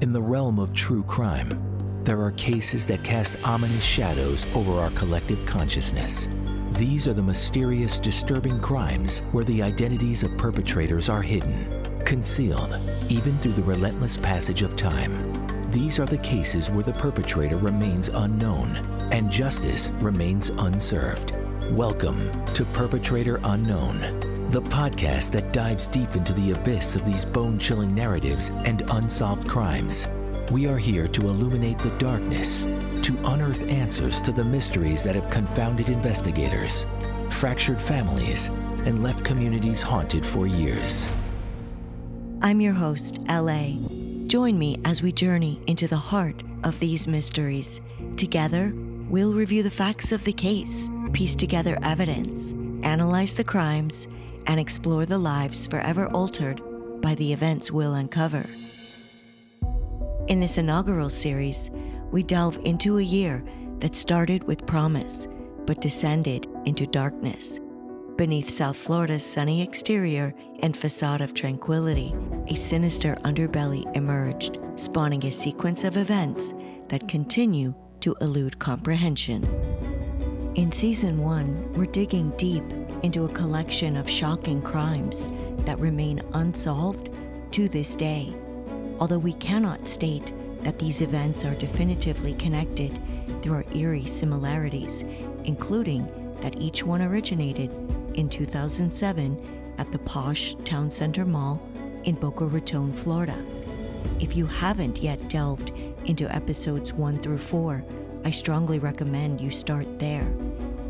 In the realm of true crime, there are cases that cast ominous shadows over our collective consciousness. These are the mysterious, disturbing crimes where the identities of perpetrators are hidden, concealed, even through the relentless passage of time. These are the cases where the perpetrator remains unknown and justice remains unserved. Welcome to Perpetrator Unknown, the podcast that dives deep into the abyss of these bone-chilling narratives and unsolved crimes. We are here to illuminate the darkness, to unearth answers to the mysteries that have confounded investigators, fractured families, and left communities haunted for years. I'm your host, L.A. Join me as we journey into the heart of these mysteries. Together, we'll review the facts of the case, piece together evidence, analyze the crimes, and explore the lives forever altered by the events we'll uncover. In this inaugural series, we delve into a year that started with promise, but descended into darkness. Beneath South Florida's sunny exterior and facade of tranquility, a sinister underbelly emerged, spawning a sequence of events that continue to elude comprehension. In Season 1, we're digging deep into a collection of shocking crimes that remain unsolved to this day. Although we cannot state that these events are definitively connected, there are eerie similarities, including that each one originated in 2007 at the posh Town Center Mall in Boca Raton, Florida. If you haven't yet delved into episodes 1 through 4, I strongly recommend you start there.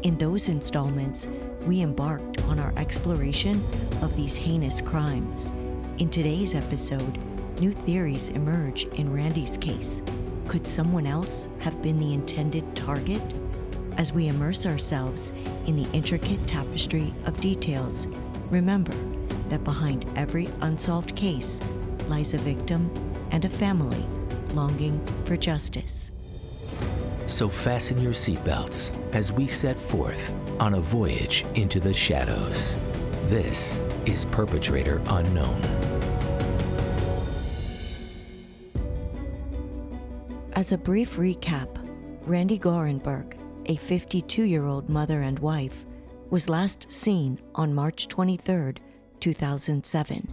In those installments, we embarked on our exploration of these heinous crimes. In today's episode, new theories emerge in Randi's case. Could someone else have been the intended target? As we immerse ourselves in the intricate tapestry of details, remember that behind every unsolved case lies a victim and a family longing for justice. So fasten your seatbelts as we set forth on a voyage into the shadows. This is Perpetrator Unknown. As a brief recap, Randi Gorenberg, a 52-year-old mother and wife, was last seen on March 23, 2007.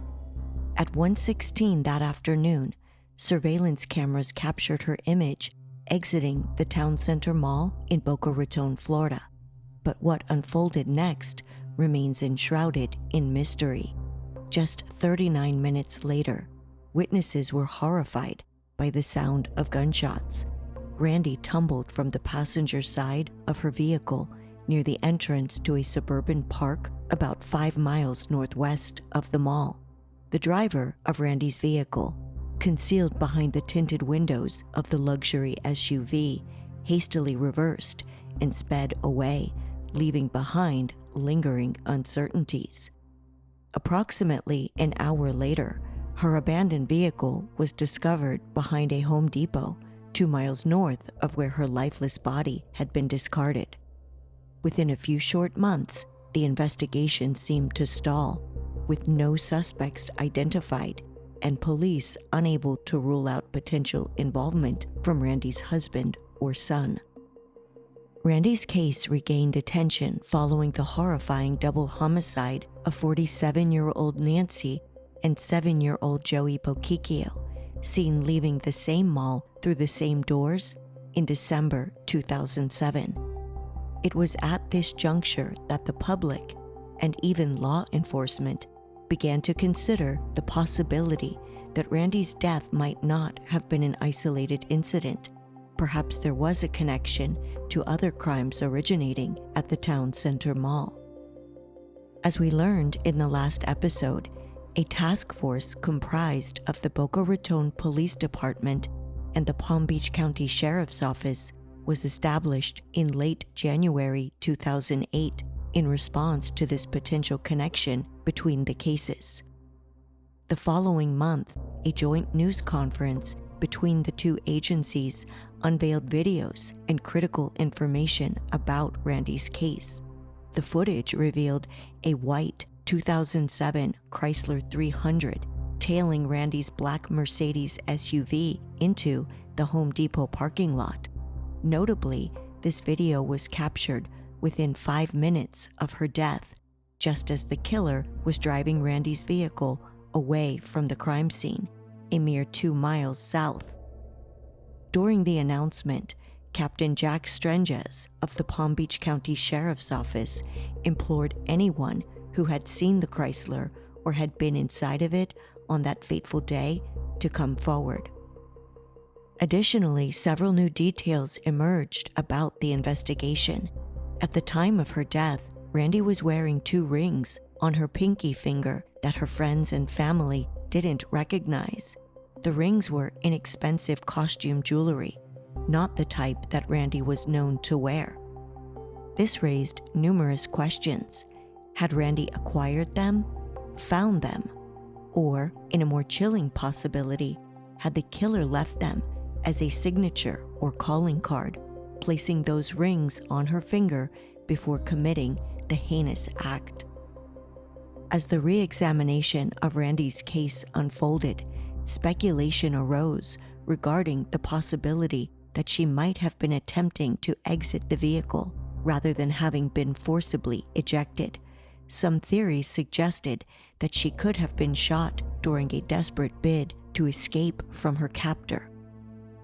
At 1:16 that afternoon, surveillance cameras captured her image exiting the Town Center Mall in Boca Raton, Florida. But what unfolded next remains enshrouded in mystery. Just 39 minutes later, witnesses were horrified by the sound of gunshots. Randi tumbled from the passenger side of her vehicle near the entrance to a suburban park about 5 miles northwest of the mall. The driver of Randi's vehicle, concealed behind the tinted windows of the luxury SUV, hastily reversed and sped away, leaving behind lingering uncertainties. Approximately an hour later, her abandoned vehicle was discovered behind a Home Depot, 2 miles north of where her lifeless body had been discarded. Within a few short months, the investigation seemed to stall, with no suspects identified and police unable to rule out potential involvement from Randi's husband or son. Randi's case regained attention following the horrifying double homicide of 47-year-old Nancy and 7-year-old Joey Bochicchio, seen leaving the same mall through the same doors in December 2007. It was at this juncture that the public, and even law enforcement, began to consider the possibility that Randi's death might not have been an isolated incident. Perhaps there was a connection to other crimes originating at the Town Center Mall. As we learned in the last episode, a task force comprised of the Boca Raton Police Department and the Palm Beach County Sheriff's Office was established in late January 2008 in response to this potential connection between the cases. The following month, a joint news conference between the two agencies unveiled videos and critical information about Randi's case. The footage revealed a white 2007 Chrysler 300 tailing Randi's black Mercedes SUV into the Home Depot parking lot. Notably, this video was captured within 5 minutes of her death, just as the killer was driving Randi's vehicle away from the crime scene, a mere 2 miles south. During the announcement, Captain Jack Strenges of the Palm Beach County Sheriff's Office implored anyone who had seen the Chrysler or had been inside of it on that fateful day to come forward. Additionally, several new details emerged about the investigation. At the time of her death, Randi was wearing 2 rings on her pinky finger that her friends and family didn't recognize. The rings were inexpensive costume jewelry, not the type that Randi was known to wear. This raised numerous questions. Had Randi acquired them, found them, or, in a more chilling possibility, had the killer left them as a signature or calling card, placing those rings on her finger before committing the heinous act? As the re-examination of Randi's case unfolded, speculation arose regarding the possibility that she might have been attempting to exit the vehicle rather than having been forcibly ejected. Some theories suggested that she could have been shot during a desperate bid to escape from her captor.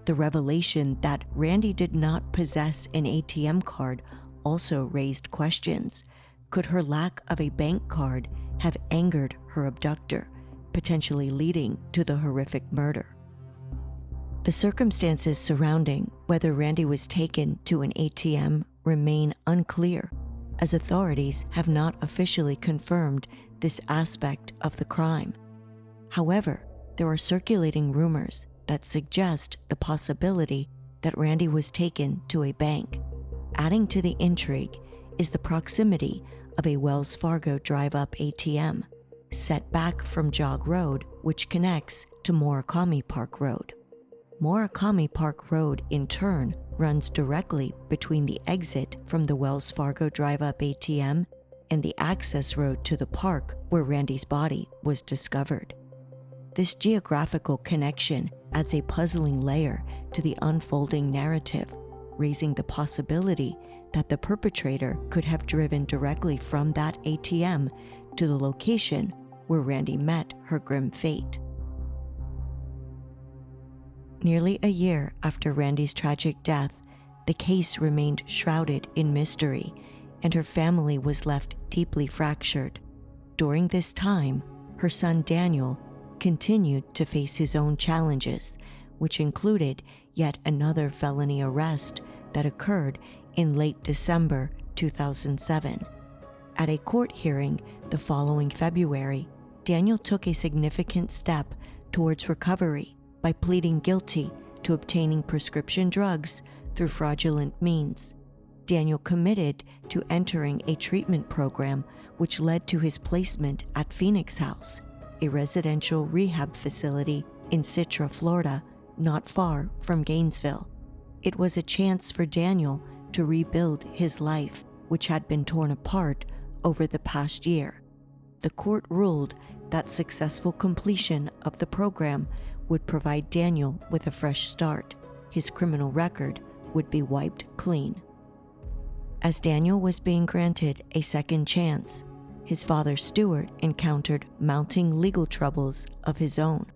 The revelation that Randi did not possess an ATM card also raised questions. Could her lack of a bank card have angered her abductor, potentially leading to the horrific murder? The circumstances surrounding whether Randi was taken to an ATM remain unclear, as authorities have not officially confirmed this aspect of the crime. However, there are circulating rumors that suggest the possibility that Randi was taken to a bank. Adding to the intrigue is the proximity of a Wells Fargo drive-up ATM, set back from Jog Road, which connects to Murakami Park Road. Murakami Park Road, in turn, runs directly between the exit from the Wells Fargo drive-up ATM and the access road to the park where Randi's body was discovered. This geographical connection adds a puzzling layer to the unfolding narrative, raising the possibility that the perpetrator could have driven directly from that ATM to the location where Randi met her grim fate. Nearly a year after Randi's tragic death, the case remained shrouded in mystery, and her family was left deeply fractured. During this time, her son Daniel continued to face his own challenges, which included yet another felony arrest that occurred in late December 2007. At a court hearing the following February, Daniel took a significant step towards recovery by pleading guilty to obtaining prescription drugs through fraudulent means. Daniel committed to entering a treatment program which led to his placement at Phoenix House, a residential rehab facility in Citra, Florida, not far from Gainesville. It was a chance for Daniel to rebuild his life, which had been torn apart over the past year. The court ruled that successful completion of the program would provide Daniel with a fresh start. His criminal record would be wiped clean. As Daniel was being granted a second chance, his father Stewart encountered mounting legal troubles of his own.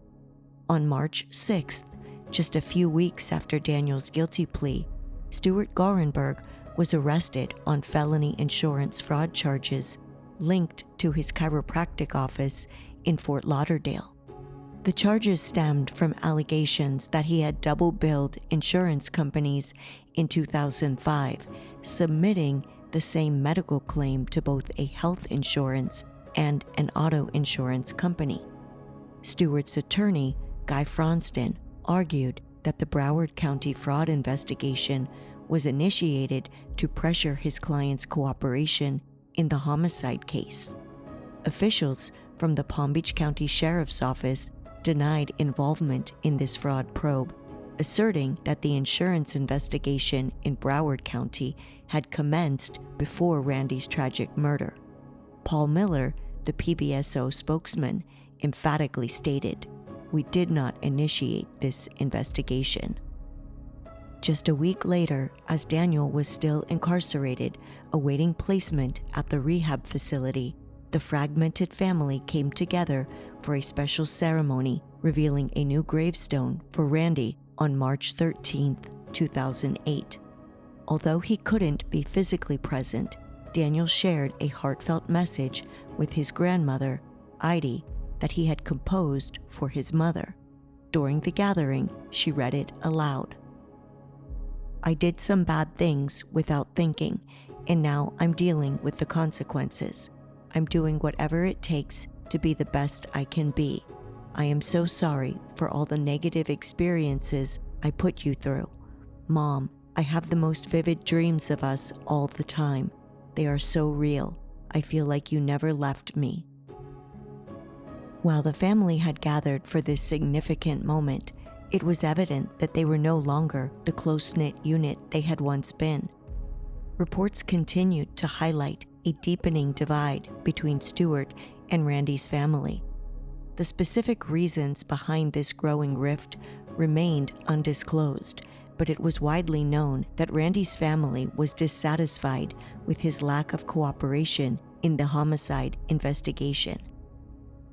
On March 6th, just a few weeks after Daniel's guilty plea, Michel Barrera was arrested on felony insurance fraud charges linked to his chiropractic office in Fort Lauderdale. The charges stemmed from allegations that he had double-billed insurance companies in 2005, submitting the same medical claim to both a health insurance and an auto insurance company. Stewart's attorney, Guy Fronston, argued that the Broward County fraud investigation was initiated to pressure his client's cooperation in the homicide case. Officials from the Palm Beach County Sheriff's Office denied involvement in this fraud probe, asserting that the insurance investigation in Broward County had commenced before Randi's tragic murder. Paul Miller, the PBSO spokesman, emphatically stated, "We did not initiate this investigation." Just a week later, as Daniel was still incarcerated, awaiting placement at the rehab facility, the fragmented family came together for a special ceremony revealing a new gravestone for Randi on March 13, 2008. Although he couldn't be physically present, Daniel shared a heartfelt message with his grandmother, Heidi, that he had composed for his mother. During the gathering, she read it aloud. "I did some bad things without thinking, and now I'm dealing with the consequences. I'm doing whatever it takes to be the best I can be. I am so sorry for all the negative experiences I put you through. Mom, I have the most vivid dreams of us all the time. They are so real. I feel like you never left me." While the family had gathered for this significant moment, it was evident that they were no longer the close-knit unit they had once been. Reports continued to highlight a deepening divide between Stewart and Randi's family. The specific reasons behind this growing rift remained undisclosed, but it was widely known that Randi's family was dissatisfied with his lack of cooperation in the homicide investigation.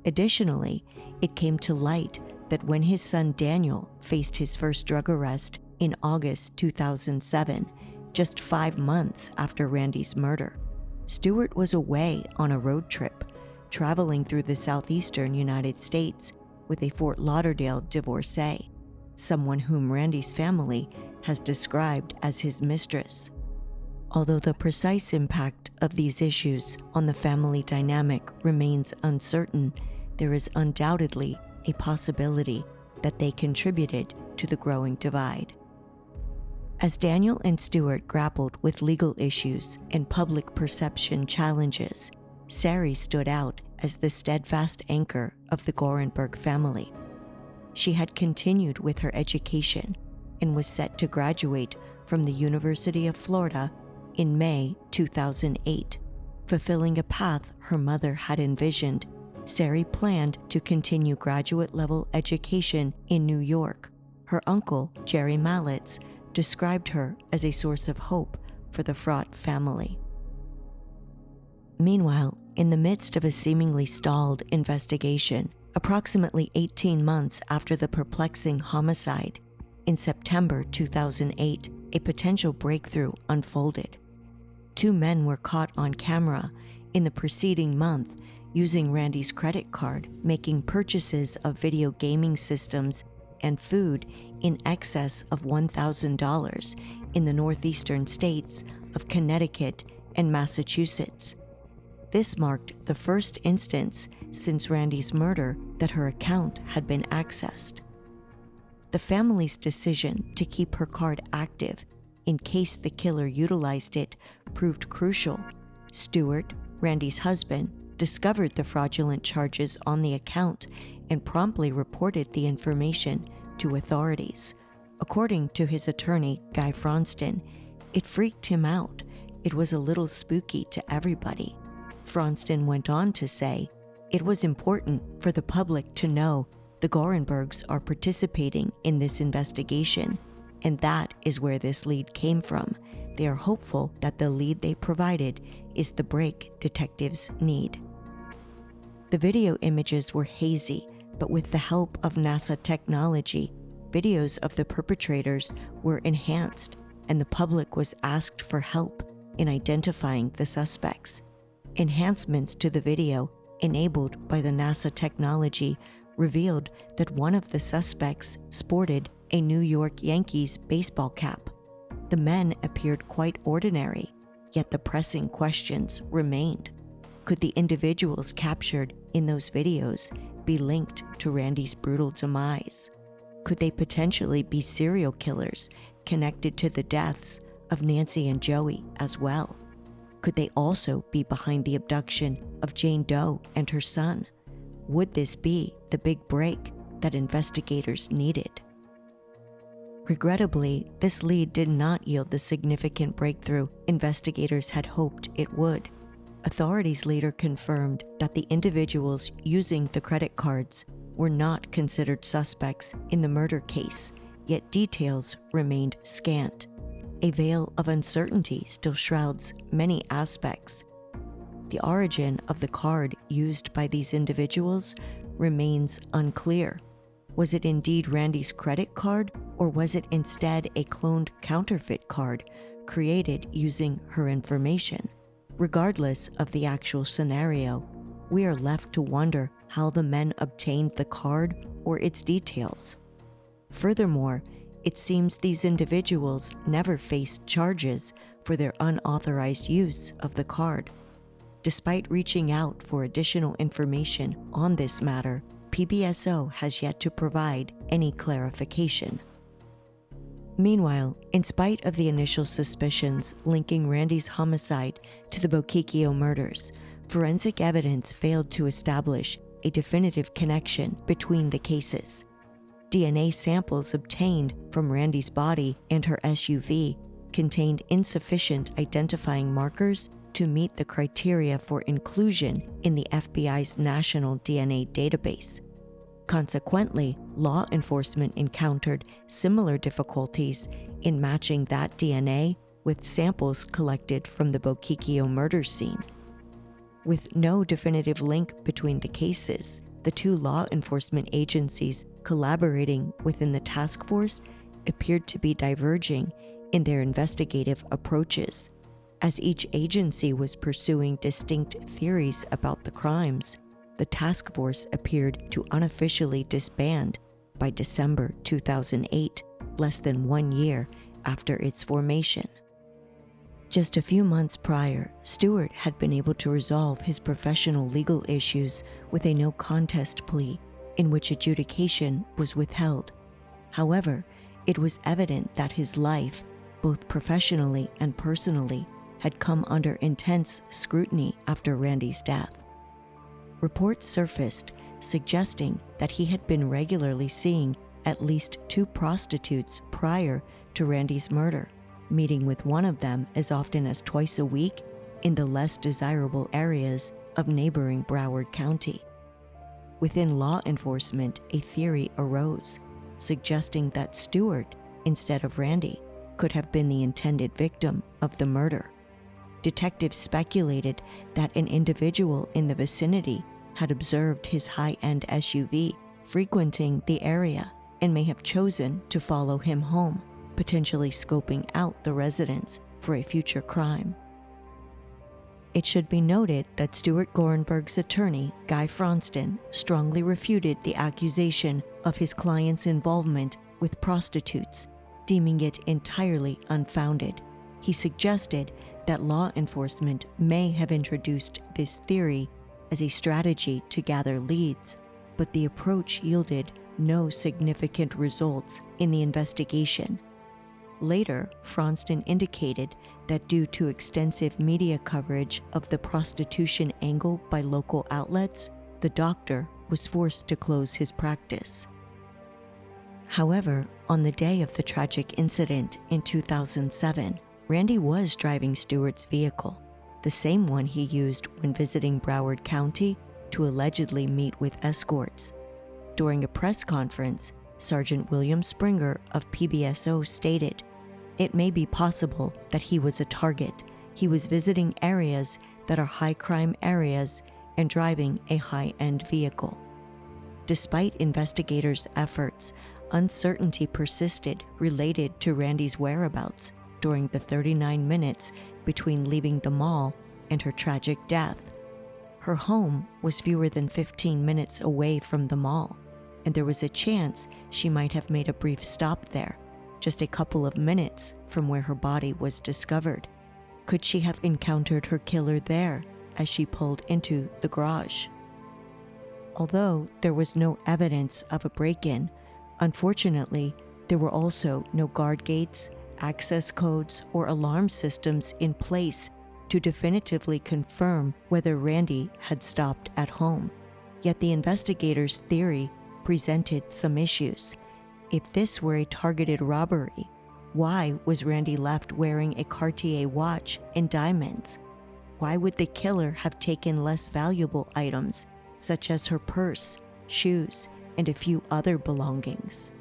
Additionally, it came to light that when his son Daniel faced his first drug arrest in August 2007, just 5 months after Randi's murder, Stewart was away on a road trip, traveling through the southeastern United States with a Fort Lauderdale divorcee, someone whom Randi's family has described as his mistress. Although the precise impact of these issues on the family dynamic remains uncertain, there is undoubtedly a possibility that they contributed to the growing divide. As Daniel and Stewart grappled with legal issues and public perception challenges, Sari stood out as the steadfast anchor of the Gorenberg family. She had continued with her education and was set to graduate from the University of Florida in May 2008. Fulfilling a path her mother had envisioned, Sari planned to continue graduate-level education in New York. Her uncle, Jerry Malitz, described her as a source of hope for the fraught family. Meanwhile, in the midst of a seemingly stalled investigation, approximately 18 months after the perplexing homicide, in September 2008, a potential breakthrough unfolded. 2 men were caught on camera in the preceding month using Randi's credit card, making purchases of video gaming systems and food in excess of $1,000 in the northeastern states of Connecticut and Massachusetts. This marked the first instance since Randi's murder that her account had been accessed. The family's decision to keep her card active in case the killer utilized it proved crucial. Stewart, Randi's husband, discovered the fraudulent charges on the account and promptly reported the information to authorities. According to his attorney, Guy Fronston, it freaked him out. It was a little spooky to everybody. Fronston went on to say, "It was important for the public to know the Gorenbergs are participating in this investigation, and that is where this lead came from. They are hopeful that the lead they provided is the break detectives need." The video images were hazy, but with the help of NASA technology, videos of the perpetrators were enhanced, and the public was asked for help in identifying the suspects. Enhancements to the video, enabled by the NASA technology, revealed that one of the suspects sported a New York Yankees baseball cap. The men appeared quite ordinary, yet the pressing questions remained. Could the individuals captured in those videos be linked to Randi's brutal demise? Could they potentially be serial killers connected to the deaths of Nancy and Joey as well? Could they also be behind the abduction of Jane Doe and her son? Would this be the big break that investigators needed? Regrettably, this lead did not yield the significant breakthrough investigators had hoped it would. Authorities later confirmed that the individuals using the credit cards were not considered suspects in the murder case, yet details remained scant. A veil of uncertainty still shrouds many aspects. The origin of the card used by these individuals remains unclear. Was it indeed Randi's credit card, or was it instead a cloned counterfeit card created using her information? Regardless of the actual scenario, we are left to wonder how the men obtained the card or its details. Furthermore, it seems these individuals never faced charges for their unauthorized use of the card. Despite reaching out for additional information on this matter, PBSO has yet to provide any clarification. Meanwhile, in spite of the initial suspicions linking Randi's homicide to the Boquicchio murders, forensic evidence failed to establish a definitive connection between the cases. DNA samples obtained from Randi's body and her SUV contained insufficient identifying markers to meet the criteria for inclusion in the FBI's national DNA database. Consequently, law enforcement encountered similar difficulties in matching that DNA with samples collected from the Boquicchio murder scene. With no definitive link between the cases, the two law enforcement agencies collaborating within the task force appeared to be diverging in their investigative approaches. As each agency was pursuing distinct theories about the crimes, the task force appeared to unofficially disband by December 2008, less than 1 year after its formation. Just a few months prior, Stewart had been able to resolve his professional legal issues with a no-contest plea in which adjudication was withheld. However, it was evident that his life, both professionally and personally, had come under intense scrutiny after Randi's death. Reports surfaced suggesting that he had been regularly seeing at least 2 prostitutes prior to Randi's murder, meeting with one of them as often as twice a week in the less desirable areas of neighboring Broward County. Within law enforcement, a theory arose, suggesting that Stewart, instead of Randi, could have been the intended victim of the murder. Detectives speculated that an individual in the vicinity had observed his high-end SUV frequenting the area and may have chosen to follow him home, potentially scoping out the residence for a future crime. It should be noted that Stewart Gorenberg's attorney, Guy Fronston, strongly refuted the accusation of his client's involvement with prostitutes, deeming it entirely unfounded. He suggested that law enforcement may have introduced this theory as a strategy to gather leads, but the approach yielded no significant results in the investigation. Later, Fronston indicated that due to extensive media coverage of the prostitution angle by local outlets, the doctor was forced to close his practice. However, on the day of the tragic incident in 2007, Randi was driving Stewart's vehicle, the same one he used when visiting Broward County to allegedly meet with escorts. During a press conference, Sergeant William Springer of PBSO stated, "It may be possible that he was a target. He was visiting areas that are high-crime areas and driving a high-end vehicle." Despite investigators' efforts, uncertainty persisted related to Randi's whereabouts during the 39 minutes between leaving the mall and her tragic death. Her home was fewer than 15 minutes away from the mall, and there was a chance she might have made a brief stop there, just a couple of minutes from where her body was discovered. Could she have encountered her killer there as she pulled into the garage? Although there was no evidence of a break-in, unfortunately, there were also no guard gates, access codes, or alarm systems in place to definitively confirm whether Randi had stopped at home. Yet the investigators' theory presented some issues. If this were a targeted robbery, why was Randi left wearing a Cartier watch and diamonds? why would the killer have taken less valuable items, such as her purse, shoes, and a few other belongings?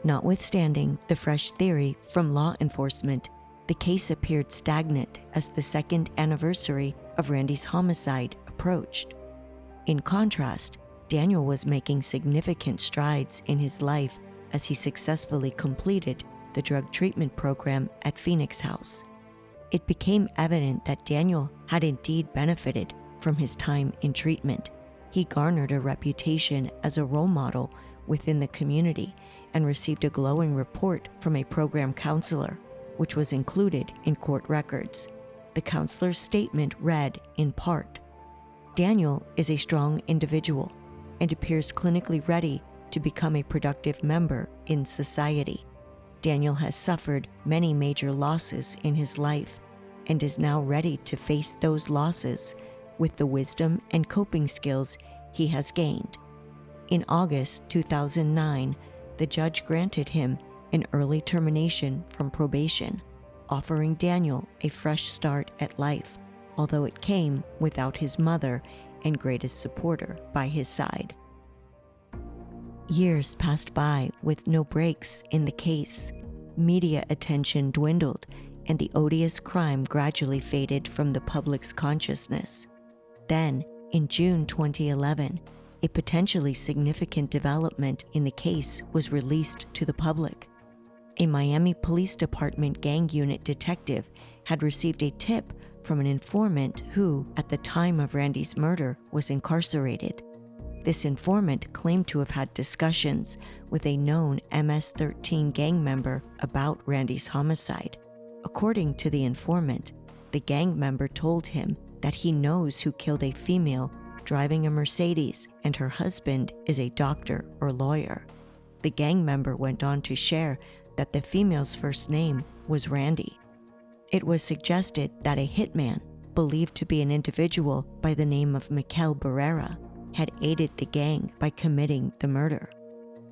Notwithstanding the fresh theory from law enforcement, the case appeared stagnant as the second anniversary of Randi's homicide approached. In contrast, Daniel was making significant strides in his life as he successfully completed the drug treatment program at Phoenix House. It became evident that Daniel had indeed benefited from his time in treatment. He garnered a reputation as a role model within the community and received a glowing report from a program counselor, which was included in court records. The counselor's statement read, in part, "Daniel is a strong individual and appears clinically ready to become a productive member in society. Daniel has suffered many major losses in his life and is now ready to face those losses with the wisdom and coping skills he has gained." In August 2009, the judge granted him an early termination from probation, offering Daniel a fresh start at life, although it came without his mother and greatest supporter by his side. Years passed by with no breaks in the case. Media attention dwindled, and the odious crime gradually faded from the public's consciousness. Then, in June 2011, a potentially significant development in the case was released to the public. A Miami Police Department gang unit detective had received a tip from an informant who, at the time of Randi's murder, was incarcerated. This informant claimed to have had discussions with a known MS-13 gang member about Randi's homicide. According to the informant, the gang member told him that he knows who killed a female driving a Mercedes and her husband is a doctor or lawyer. The gang member went on to share that the female's first name was Randi. It was suggested that a hitman, believed to be an individual by the name of Michel Barrera, had aided the gang by committing the murder.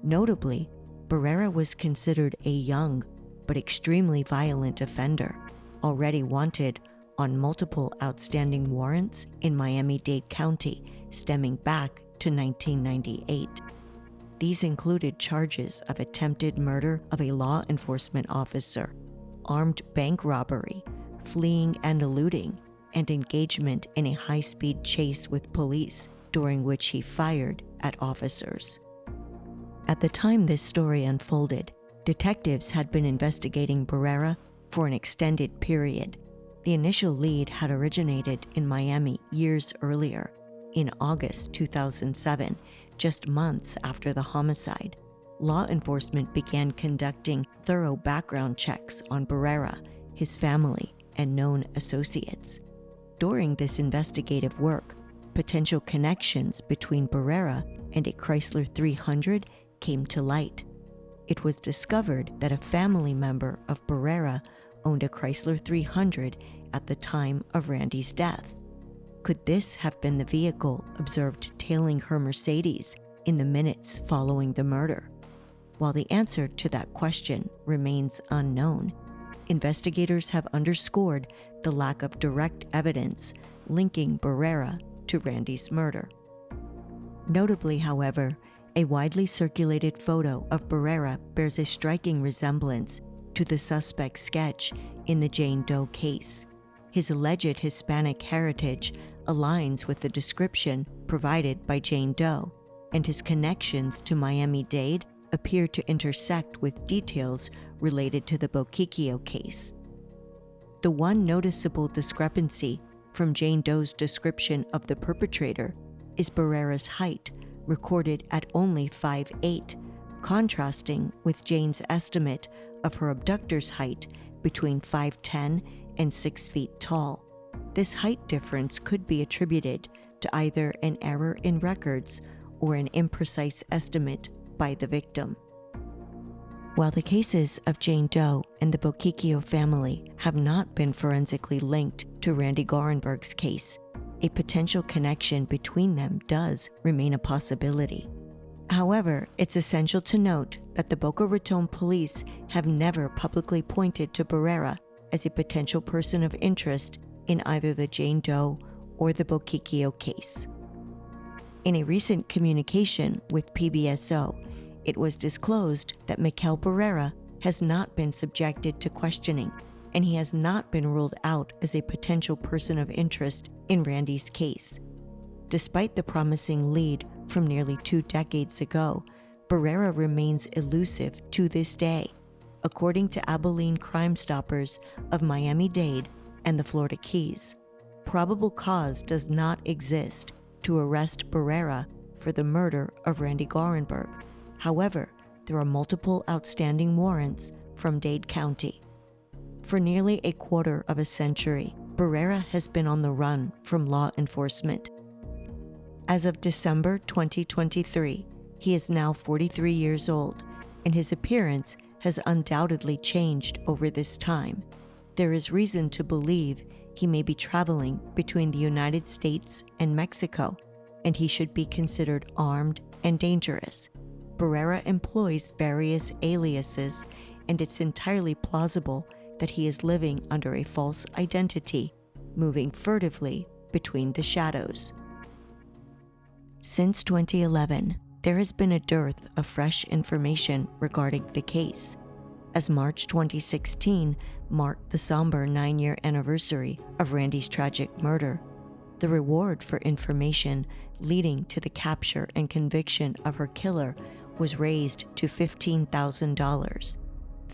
Notably, Barrera was considered a young but extremely violent offender, already wanted on multiple outstanding warrants in Miami-Dade County stemming back to 1998. These included charges of attempted murder of a law enforcement officer, armed bank robbery, fleeing and eluding, and engagement in a high-speed chase with police, during which he fired at officers. At the time this story unfolded, detectives had been investigating Barrera for an extended period. The initial lead had originated in Miami years earlier, in August 2007, just months after the homicide. Law enforcement began conducting thorough background checks on Barrera, his family, and known associates. During this investigative work, potential connections between Barrera and a Chrysler 300 came to light. It was discovered that a family member of Barrera owned a Chrysler 300 at the time of Randi's death. Could this have been the vehicle observed tailing her Mercedes in the minutes following the murder? While the answer to that question remains unknown, investigators have underscored the lack of direct evidence linking Barrera to Randi's murder. Notably, however, a widely circulated photo of Barrera bears a striking resemblance to the suspect's sketch in the Jane Doe case. His alleged Hispanic heritage aligns with the description provided by Jane Doe, and his connections to Miami-Dade appear to intersect with details related to the Boquicchio case. The one noticeable discrepancy from Jane Doe's description of the perpetrator is Barrera's height, recorded at only 5'8", contrasting with Jane's estimate of her abductor's height between 5'10" and 6 feet tall. This height difference could be attributed to either an error in records or an imprecise estimate by the victim. While the cases of Jane Doe and the Boquicchio family have not been forensically linked to Randi Gorenberg's case, a potential connection between them does remain a possibility. However, it's essential to note that the Boca Raton police have never publicly pointed to Barrera as a potential person of interest in either the Jane Doe or the Bokikio case. In a recent communication with PBSO, it was disclosed that Michel Barrera has not been subjected to questioning, and he has not been ruled out as a potential person of interest in Randi's case. Despite the promising lead from nearly 2 decades ago, Barrera remains elusive to this day, according to Abilene Crime Stoppers of Miami-Dade and the Florida Keys. Probable cause does not exist to arrest Barrera for the murder of Randi Gorenberg. However, there are multiple outstanding warrants from Dade County. For nearly a quarter of a century, Barrera has been on the run from law enforcement. As of December 2023, he is now 43 years old, and his appearance has undoubtedly changed over this time. There is reason to believe he may be traveling between the United States and Mexico, and he should be considered armed and dangerous. Barrera employs various aliases, and it's entirely plausible that he is living under a false identity, moving furtively between the shadows. Since 2011, there has been a dearth of fresh information regarding the case. As March 2016 marked the somber 9-year anniversary of Randi's tragic murder, the reward for information leading to the capture and conviction of her killer was raised to $15,000.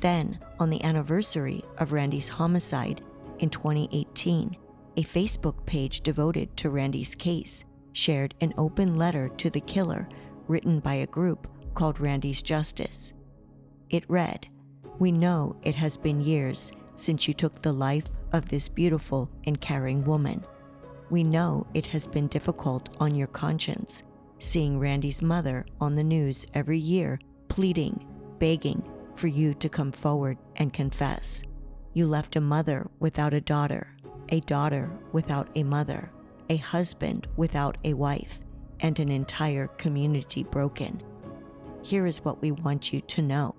Then, on the anniversary of Randi's homicide in 2018, a Facebook page devoted to Randi's case shared an open letter to the killer written by a group called Randi's Justice. It read, "We know it has been years since you took the life of this beautiful and caring woman. We know it has been difficult on your conscience, seeing Randi's mother on the news every year pleading, begging for you to come forward and confess. You left a mother without a daughter without a mother, a husband without a wife, and an entire community broken. Here is what we want you to know.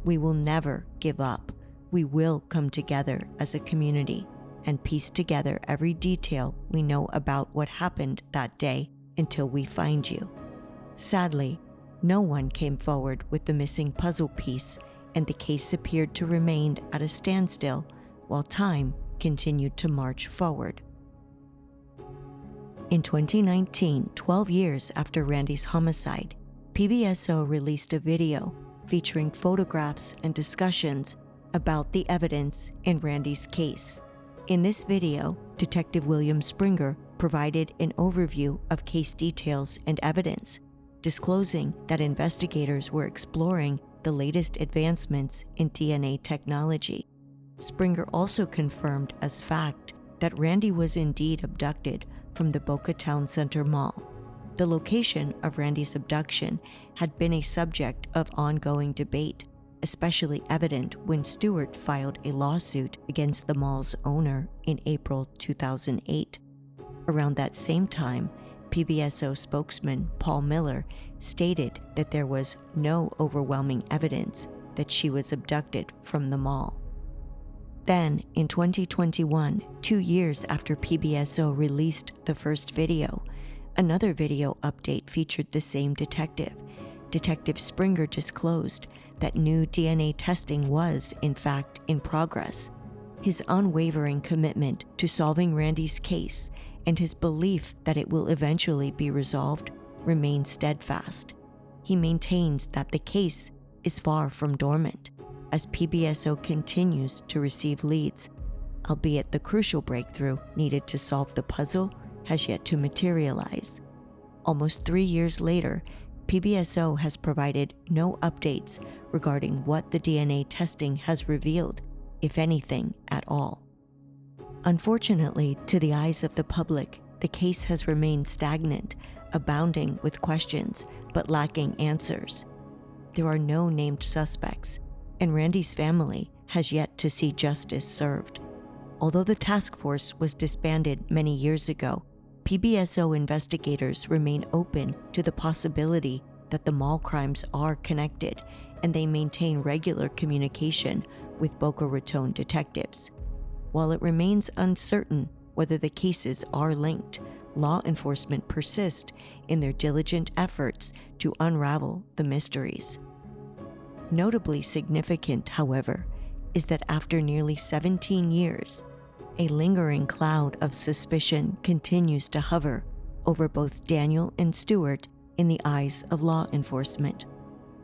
We will never give up. We will come together as a community and piece together every detail we know about what happened that day until we find you." Sadly, no one came forward with the missing puzzle piece, and the case appeared to remain at a standstill while time continued to march forward. In 2019, 12 years after Randi's homicide, PBSO released a video featuring photographs and discussions about the evidence in Randi's case. In this video, Detective William Springer provided an overview of case details and evidence, disclosing that investigators were exploring the latest advancements in DNA technology. Springer also confirmed as fact that Randi was indeed abducted from the Boca Town Center Mall. The location of Randi's abduction had been a subject of ongoing debate, especially evident when Stewart filed a lawsuit against the mall's owner in April 2008. Around that same time, PBSO spokesman Paul Miller stated that there was no overwhelming evidence that she was abducted from the mall. Then, in 2021, 2 years after PBSO released the first video, another video update featured the same detective. Detective Springer disclosed that new DNA testing was, in fact, in progress. His unwavering commitment to solving Randi's case and his belief that it will eventually be resolved remain steadfast. He maintains that the case is far from dormant, as PBSO continues to receive leads, albeit the crucial breakthrough needed to solve the puzzle has yet to materialize. Almost 3 years later, PBSO has provided no updates regarding what the DNA testing has revealed, if anything at all. Unfortunately, to the eyes of the public, the case has remained stagnant, abounding with questions but lacking answers. There are no named suspects, and Randi's family has yet to see justice served. Although the task force was disbanded many years ago, PBSO investigators remain open to the possibility that the mall crimes are connected, and they maintain regular communication with Boca Raton detectives. While it remains uncertain whether the cases are linked, law enforcement persist in their diligent efforts to unravel the mysteries. Notably significant, however, is that after nearly 17 years, a lingering cloud of suspicion continues to hover over both Daniel and Stewart in the eyes of law enforcement.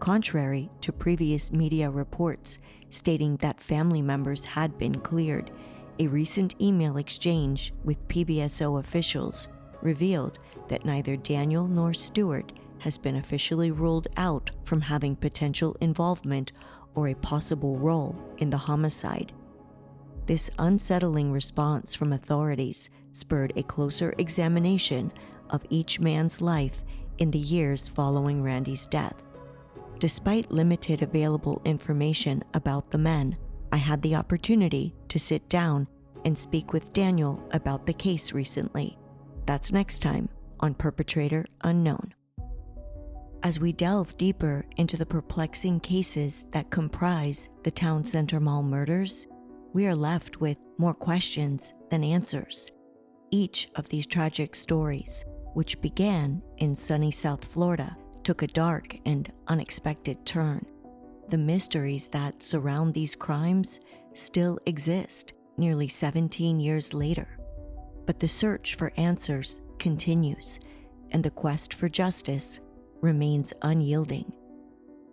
Contrary to previous media reports stating that family members had been cleared, a recent email exchange with PBSO officials revealed that neither Daniel nor Stewart has been officially ruled out from having potential involvement or a possible role in the homicide. This unsettling response from authorities spurred a closer examination of each man's life in the years following Randi's death. Despite limited available information about the men, I had the opportunity to sit down and speak with Daniel about the case recently. That's next time on Perpetrator Unknown. As we delve deeper into the perplexing cases that comprise the Town Center Mall murders, we are left with more questions than answers. Each of these tragic stories, which began in sunny South Florida, took a dark and unexpected turn. The mysteries that surround these crimes still exist nearly 17 years later. But the search for answers continues, and the quest for justice remains unyielding.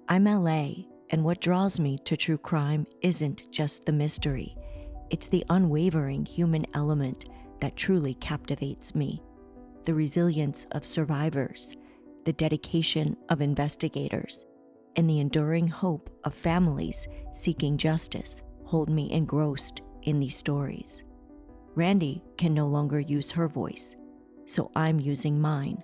I'm LA, and what draws me to true crime isn't just the mystery. It's the unwavering human element that truly captivates me. The resilience of survivors, the dedication of investigators, and the enduring hope of families seeking justice hold me engrossed in these stories. Randi can no longer use her voice, so I'm using mine.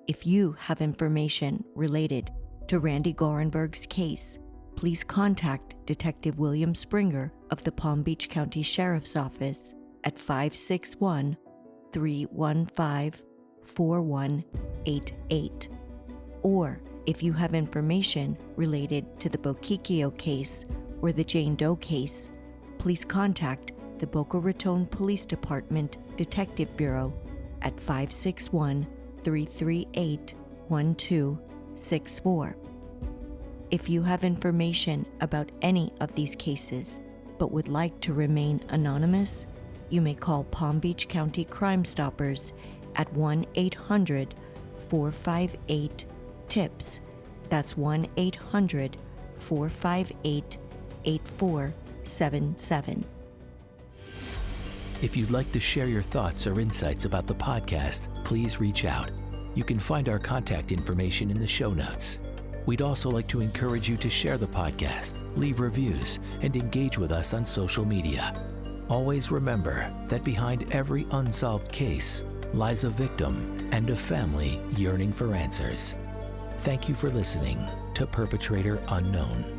If you have information related to Randi Gorenberg's case, please contact Detective William Springer of the Palm Beach County Sheriff's Office at 561-315-4188. Or if you have information related to the Boquicchio case or the Jane Doe case, please contact the Boca Raton Police Department Detective Bureau at 561-338-1264. If you have information about any of these cases but would like to remain anonymous, you may call Palm Beach County Crime Stoppers at 1-800-458-TIPS. That's 1-800-458-8477. If you'd like to share your thoughts or insights about the podcast, please reach out. You can find our contact information in the show notes. We'd also like to encourage you to share the podcast, leave reviews, and engage with us on social media. Always remember that behind every unsolved case lies a victim and a family yearning for answers. Thank you for listening to Perpetrator Unknown.